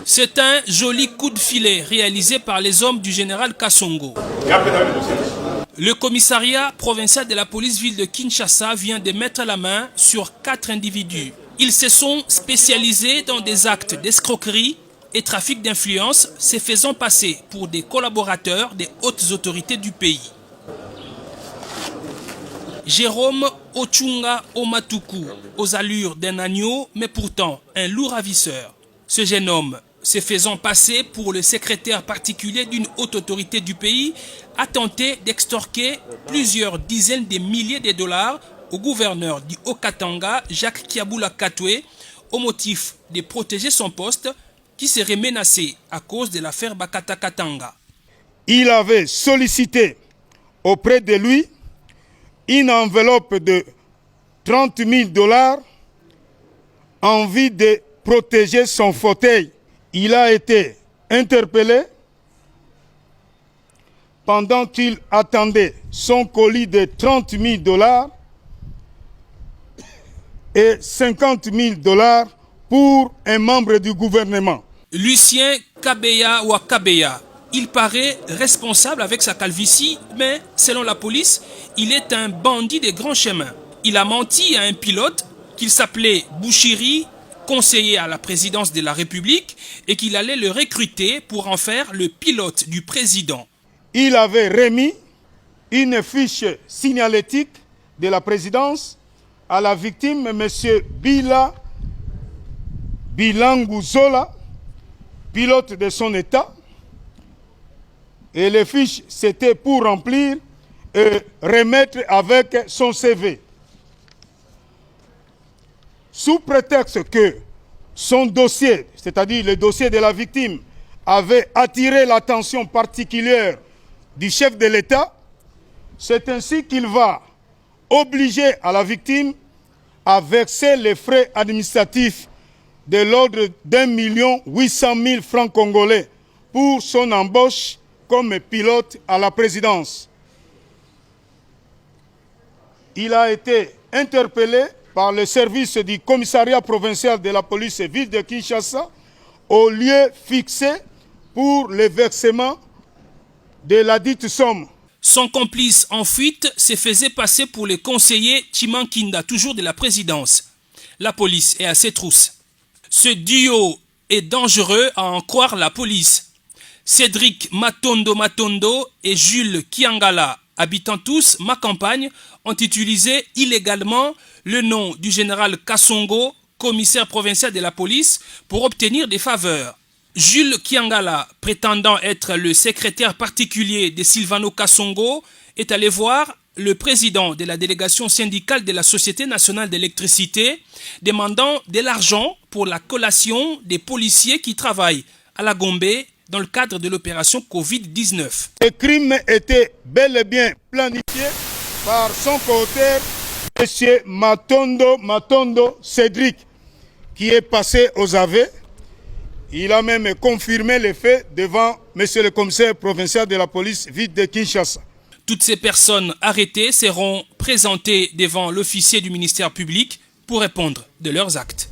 C'est un joli coup de filet réalisé par les hommes du général Kassongo. Le commissariat provincial de la police-ville de Kinshasa vient de mettre la main sur 4 individus. Ils se sont spécialisés dans des actes d'escroquerie et trafic d'influence, se faisant passer pour des collaborateurs des hautes autorités du pays. Jérôme Ochunga Omatuku, aux allures d'un agneau, mais pourtant un lourd ravisseur. Ce jeune homme, se faisant passer pour le secrétaire particulier d'une haute autorité du pays, a tenté d'extorquer plusieurs dizaines de milliers de dollars au gouverneur du Haut-Katanga, Jacques Kiabula Katwe, au motif de protéger son poste qui serait menacé à cause de l'affaire Bakata Katanga. Il avait sollicité auprès de lui une enveloppe de 30 000 dollars en vue de protéger son fauteuil. Il a été interpellé pendant qu'il attendait son colis de 30 000 dollars et 50 000 dollars pour un membre du gouvernement. Lucien Kabeya Wakabeya, il paraît responsable avec sa calvitie, mais selon la police, il est un bandit de grand chemin. Il a menti à un pilote qu'il s'appelait Bouchiri, conseiller à la présidence de la République, et qu'il allait le recruter pour en faire le pilote du président. Il avait remis une fiche signalétique de la présidence à la victime, M. Bilangu Zola, pilote de son État. Et les fiches, c'était pour remplir et remettre avec son CV. Sous prétexte que son dossier, c'est-à-dire le dossier de la victime, avait attiré l'attention particulière du chef de l'État, c'est ainsi qu'il va obliger à la victime à verser les frais administratifs de l'ordre d'1 800 000 francs congolais pour son embauche comme pilote à la présidence. Il a été interpellé par le service du commissariat provincial de la police ville de Kinshasa au lieu fixé pour le versement de la dite somme. Son complice en fuite se faisait passer pour le conseiller Chimankinda, toujours de la présidence. La police est à ses trousses. Ce duo est dangereux à en croire la police. Cédric Matondo et Jules Kiangala, habitant tous ma campagne, ont utilisé illégalement le nom du général Kassongo, commissaire provincial de la police, pour obtenir des faveurs. Jules Kiangala, prétendant être le secrétaire particulier de Silvano Kassongo, est allé voir le président de la délégation syndicale de la Société nationale d'électricité, demandant de l'argent pour la collation des policiers qui travaillent à la Gombe dans le cadre de l'opération Covid-19. Le crime était bel et bien planifié par son co-auteur, M. Matondo Cédric, qui est passé aux aveux. Il a même confirmé les faits devant M. le commissaire provincial de la police ville de Kinshasa. Toutes ces personnes arrêtées seront présentées devant l'officier du ministère public pour répondre de leurs actes.